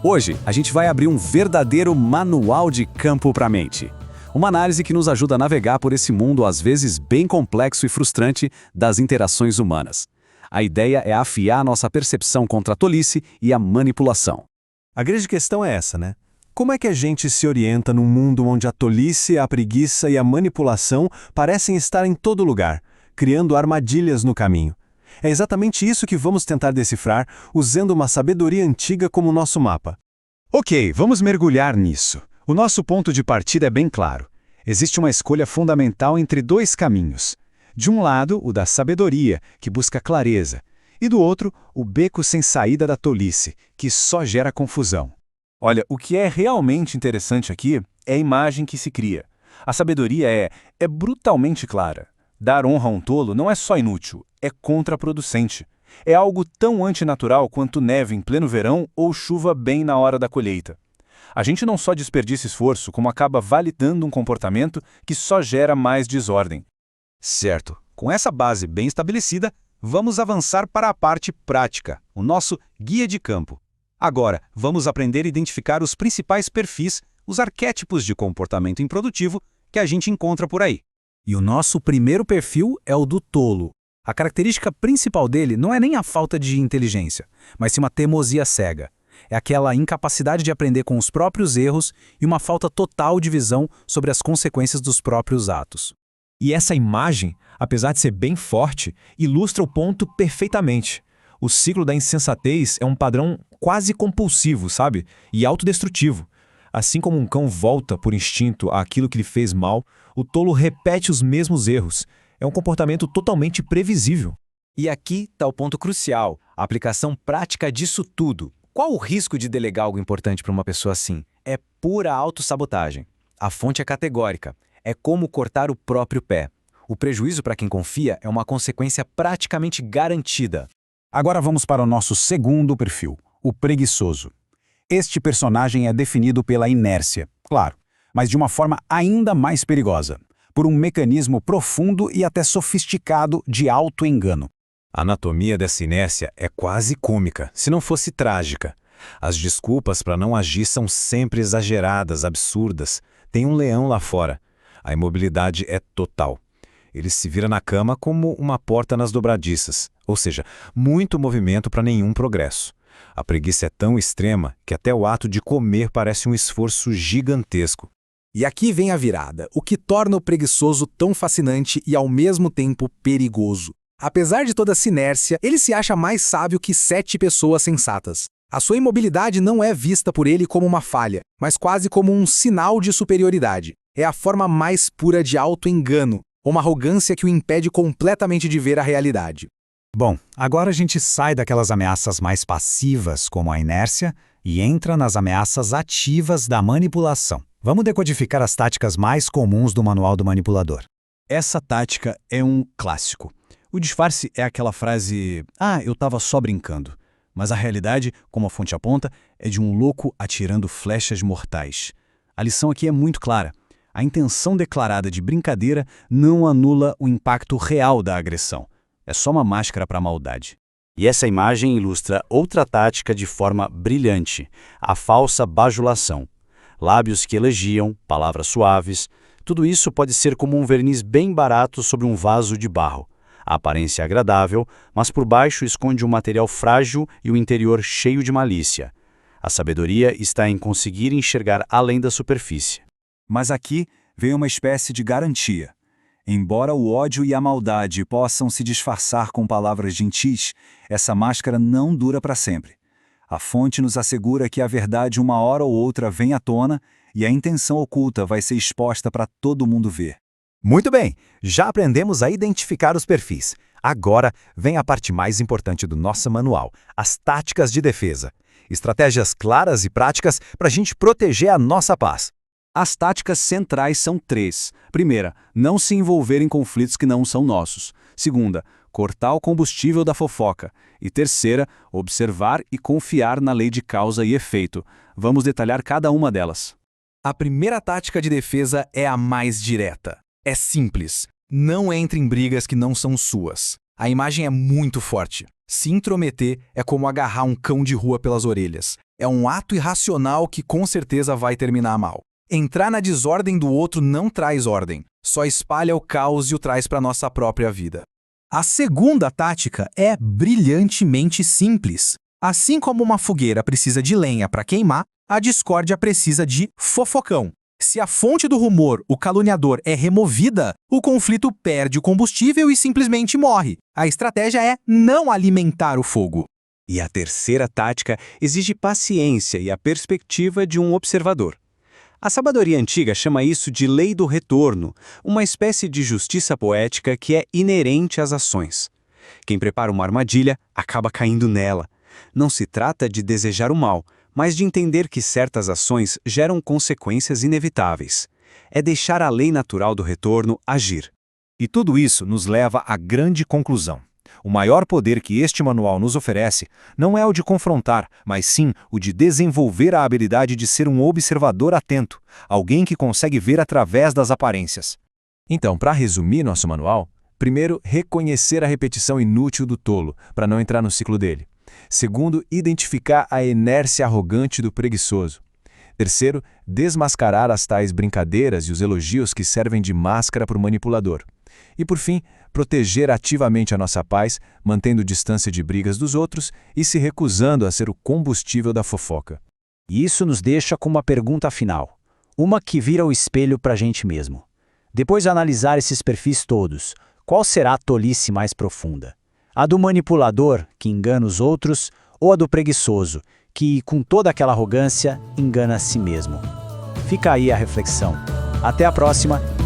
Hoje, a gente vai abrir um verdadeiro manual de campo para a mente. Uma análise que nos ajuda a navegar por esse mundo às vezes bem complexo e frustrante das interações humanas. A ideia é afiar nossa percepção contra a tolice e a manipulação. A grande questão é essa, né? Como é que a gente se orienta num mundo onde a tolice, a preguiça e a manipulação parecem estar em todo lugar, criando armadilhas no caminho? É exatamente isso que vamos tentar decifrar, usando uma sabedoria antiga como nosso mapa. Ok, vamos mergulhar nisso. O nosso ponto de partida é bem claro. Existe uma escolha fundamental entre dois caminhos. De um lado, o da sabedoria, que busca clareza, e do outro, o beco sem saída da tolice, que só gera confusão. Olha, o que é realmente interessante aqui é a imagem que se cria. A sabedoria é brutalmente clara. Dar honra a um tolo não é só inútil, é contraproducente. É algo tão antinatural quanto neve em pleno verão ou chuva bem na hora da colheita. A gente não só desperdiça esforço, como acaba validando um comportamento que só gera mais desordem. Certo. Com essa base bem estabelecida, vamos avançar para a parte prática, o nosso guia de campo. Agora, vamos aprender a identificar os principais perfis, os arquétipos de comportamento improdutivo que a gente encontra por aí. E o nosso primeiro perfil é o do tolo. A característica principal dele não é nem a falta de inteligência, mas sim uma teimosia cega. É aquela incapacidade de aprender com os próprios erros e uma falta total de visão sobre as consequências dos próprios atos. E essa imagem, apesar de ser bem forte, ilustra o ponto perfeitamente. O ciclo da insensatez é um padrão quase compulsivo, sabe? E autodestrutivo. Assim como um cão volta por instinto àquilo que lhe fez mal, o tolo repete os mesmos erros. É um comportamento totalmente previsível. E aqui está o ponto crucial, a aplicação prática disso tudo. Qual o risco de delegar algo importante para uma pessoa assim? É pura autossabotagem. A fonte é categórica. É como cortar o próprio pé. O prejuízo para quem confia é uma consequência praticamente garantida. Agora vamos para o nosso segundo perfil, o preguiçoso. Este personagem é definido pela inércia, claro, mas de uma forma ainda mais perigosa, por um mecanismo profundo e até sofisticado de auto-engano. A anatomia dessa inércia é quase cômica, se não fosse trágica. As desculpas para não agir são sempre exageradas, absurdas. Tem um leão lá fora. A imobilidade é total. Ele se vira na cama como uma porta nas dobradiças, ou seja, muito movimento para nenhum progresso. A preguiça é tão extrema que até o ato de comer parece um esforço gigantesco. E aqui vem a virada, o que torna o preguiçoso tão fascinante e ao mesmo tempo perigoso. Apesar de toda essa inércia, ele se acha mais sábio que 7 pessoas sensatas. A sua imobilidade não é vista por ele como uma falha, mas quase como um sinal de superioridade. É a forma mais pura de auto-engano, uma arrogância que o impede completamente de ver a realidade. Bom, agora a gente sai daquelas ameaças mais passivas, como a inércia, e entra nas ameaças ativas da manipulação. Vamos decodificar as táticas mais comuns do Manual do Manipulador. Essa tática é um clássico. O disfarce é aquela frase, eu estava só brincando. Mas a realidade, como a fonte aponta, é de um louco atirando flechas mortais. A lição aqui é muito clara. A intenção declarada de brincadeira não anula o impacto real da agressão. É só uma máscara para a maldade. E essa imagem ilustra outra tática de forma brilhante, a falsa bajulação. Lábios que elogiam, palavras suaves, tudo isso pode ser como um verniz bem barato sobre um vaso de barro. A aparência é agradável, mas por baixo esconde um material frágil e o interior cheio de malícia. A sabedoria está em conseguir enxergar além da superfície. Mas aqui vem uma espécie de garantia. Embora o ódio e a maldade possam se disfarçar com palavras gentis, essa máscara não dura para sempre. A fonte nos assegura que a verdade uma hora ou outra vem à tona e a intenção oculta vai ser exposta para todo mundo ver. Muito bem, já aprendemos a identificar os perfis. Agora vem a parte mais importante do nosso manual, as táticas de defesa. Estratégias claras e práticas para a gente proteger a nossa paz. As táticas centrais são 3. Primeira, não se envolver em conflitos que não são nossos. Segunda, cortar o combustível da fofoca. E terceira, observar e confiar na lei de causa e efeito. Vamos detalhar cada uma delas. A primeira tática de defesa é a mais direta. É simples. Não entre em brigas que não são suas. A imagem é muito forte. Se intrometer é como agarrar um cão de rua pelas orelhas. É um ato irracional que com certeza vai terminar mal. Entrar na desordem do outro não traz ordem, só espalha o caos e o traz para nossa própria vida. A segunda tática é brilhantemente simples. Assim como uma fogueira precisa de lenha para queimar, a discórdia precisa de fofocão. Se a fonte do rumor, o caluniador, é removida, o conflito perde o combustível e simplesmente morre. A estratégia é não alimentar o fogo. E a terceira tática exige paciência e a perspectiva de um observador. A sabedoria antiga chama isso de lei do retorno, uma espécie de justiça poética que é inerente às ações. Quem prepara uma armadilha acaba caindo nela. Não se trata de desejar o mal, mas de entender que certas ações geram consequências inevitáveis. É deixar a lei natural do retorno agir. E tudo isso nos leva à grande conclusão. O maior poder que este manual nos oferece não é o de confrontar, mas sim o de desenvolver a habilidade de ser um observador atento, alguém que consegue ver através das aparências. Então, para resumir nosso manual, primeiro, reconhecer a repetição inútil do tolo, para não entrar no ciclo dele. Segundo, identificar a inércia arrogante do preguiçoso. Terceiro, desmascarar as tais brincadeiras e os elogios que servem de máscara para o manipulador. E, por fim, proteger ativamente a nossa paz, mantendo distância de brigas dos outros e se recusando a ser o combustível da fofoca. E isso nos deixa com uma pergunta final. Uma que vira o espelho para a gente mesmo. Depois de analisar esses perfis todos, qual será a tolice mais profunda? A do manipulador, que engana os outros, ou a do preguiçoso, que, com toda aquela arrogância, engana a si mesmo? Fica aí a reflexão. Até a próxima!